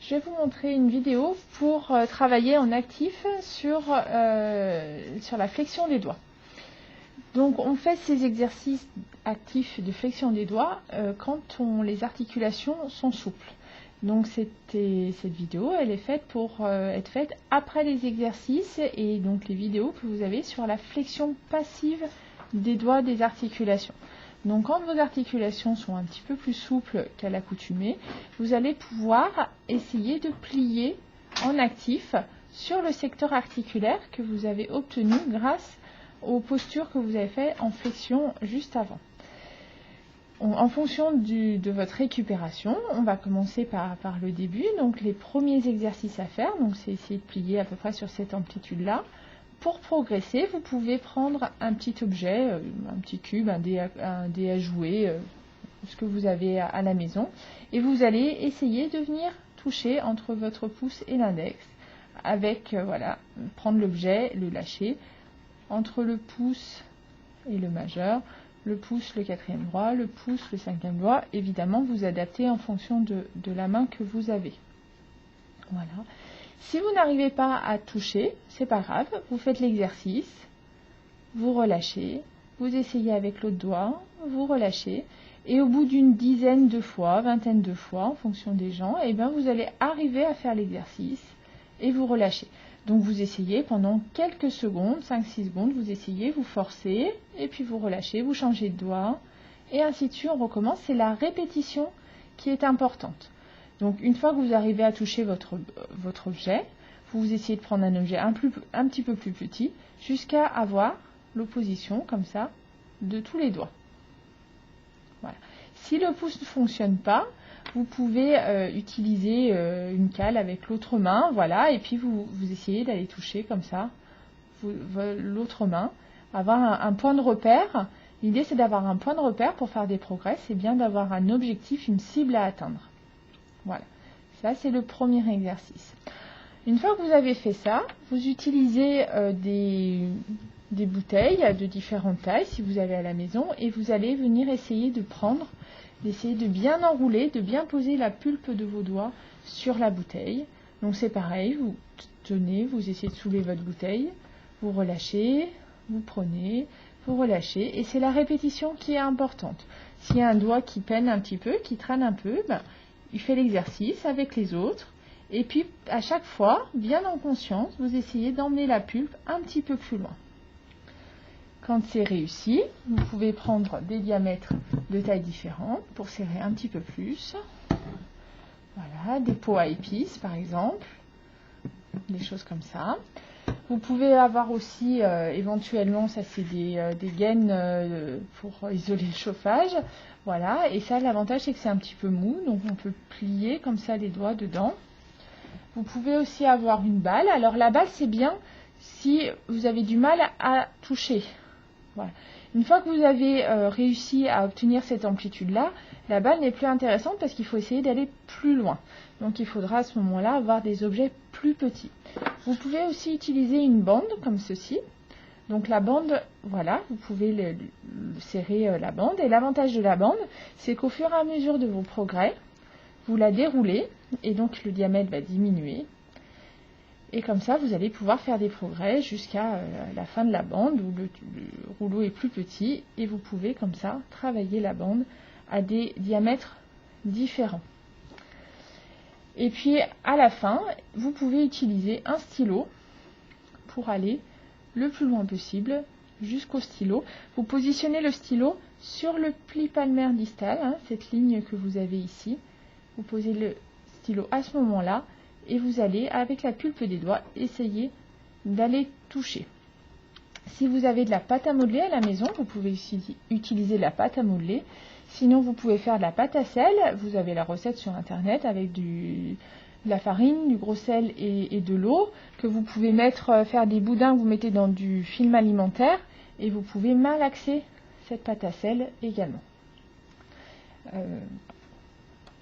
je vais vous montrer une vidéo pour travailler en actif sur la flexion des doigts. Donc on fait ces exercices actifs de flexion des doigts quand les articulations sont souples. Donc cette vidéo, elle est faite pour être faite après les exercices et donc les vidéos que vous avez sur la flexion passive des doigts des articulations. Donc quand vos articulations sont un petit peu plus souples qu'à l'accoutumée, vous allez pouvoir essayer de plier en actif sur le secteur articulaire que vous avez obtenu grâce aux postures que vous avez faites en flexion juste avant. En fonction de votre récupération, on va commencer par le début. Donc les premiers exercices à faire, donc c'est essayer de plier à peu près sur cette amplitude-là. Pour progresser, vous pouvez prendre un petit objet, un petit cube, un dé à jouer, ce que vous avez à la maison, et vous allez essayer de venir toucher entre votre pouce et l'index, avec, voilà, prendre l'objet, le lâcher, entre le pouce et le majeur, le pouce, le quatrième doigt, le pouce, le cinquième doigt. Évidemment, vous adaptez en fonction de la main que vous avez. Voilà. Si vous n'arrivez pas à toucher, c'est pas grave, vous faites l'exercice, vous relâchez, vous essayez avec l'autre doigt, vous relâchez, et au bout d'une dizaine de fois, vingtaine de fois, en fonction des gens, et bien vous allez arriver à faire l'exercice et vous relâchez. Donc vous essayez pendant quelques secondes, 5-6 secondes, vous essayez, vous forcez, et puis vous relâchez, vous changez de doigt, et ainsi de suite, on recommence. C'est la répétition qui est importante. Donc une fois que vous arrivez à toucher votre objet, vous essayez de prendre un objet un petit peu plus petit, jusqu'à avoir l'opposition, comme ça, de tous les doigts. Voilà. Si le pouce ne fonctionne pas, vous pouvez utiliser une cale avec l'autre main, voilà, et puis vous essayez d'aller toucher comme ça l'autre main, avoir un point de repère. L'idée, c'est d'avoir un point de repère pour faire des progrès, c'est bien d'avoir un objectif, une cible à atteindre. Voilà, ça c'est le premier exercice. Une fois que vous avez fait ça, vous utilisez des bouteilles de différentes tailles, si vous avez à la maison, et vous allez venir essayer d'essayer de bien enrouler, de bien poser la pulpe de vos doigts sur la bouteille. Donc c'est pareil, vous tenez, vous essayez de soulever votre bouteille, vous relâchez, vous prenez, vous relâchez, et c'est la répétition qui est importante. S'il y a un doigt qui peine un petit peu, qui traîne un peu, il fait l'exercice avec les autres, et puis à chaque fois, bien en conscience, vous essayez d'emmener la pulpe un petit peu plus loin. Quand c'est réussi, vous pouvez prendre des diamètres de taille différentes pour serrer un petit peu plus. Voilà, des pots à épices par exemple, des choses comme ça. Vous pouvez avoir aussi éventuellement, ça c'est des gaines pour isoler le chauffage. Voilà, et ça l'avantage c'est que c'est un petit peu mou, donc on peut plier comme ça les doigts dedans. Vous pouvez aussi avoir une balle. Alors la balle c'est bien si vous avez du mal à toucher. Voilà. Une fois que vous avez réussi à obtenir cette amplitude-là, la balle n'est plus intéressante parce qu'il faut essayer d'aller plus loin. Donc il faudra à ce moment-là avoir des objets plus petits. Vous pouvez aussi utiliser une bande comme ceci. Donc la bande, voilà, vous pouvez serrer la bande. Et l'avantage de la bande, c'est qu'au fur et à mesure de vos progrès, vous la déroulez et donc le diamètre va diminuer. Et comme ça, vous allez pouvoir faire des progrès jusqu'à la fin de la bande où le rouleau est plus petit. Et vous pouvez comme ça travailler la bande à des diamètres différents. Et puis à la fin, vous pouvez utiliser un stylo pour aller le plus loin possible jusqu'au stylo. Vous positionnez le stylo sur le pli palmaire distal, cette ligne que vous avez ici. Vous posez le stylo à ce moment-là. Et vous allez, avec la pulpe des doigts, essayer d'aller toucher. Si vous avez de la pâte à modeler à la maison, vous pouvez utiliser de la pâte à modeler. Sinon, vous pouvez faire de la pâte à sel. Vous avez la recette sur Internet avec de la farine, du gros sel et de l'eau que vous pouvez faire des boudins que vous mettez dans du film alimentaire. Et vous pouvez malaxer cette pâte à sel également.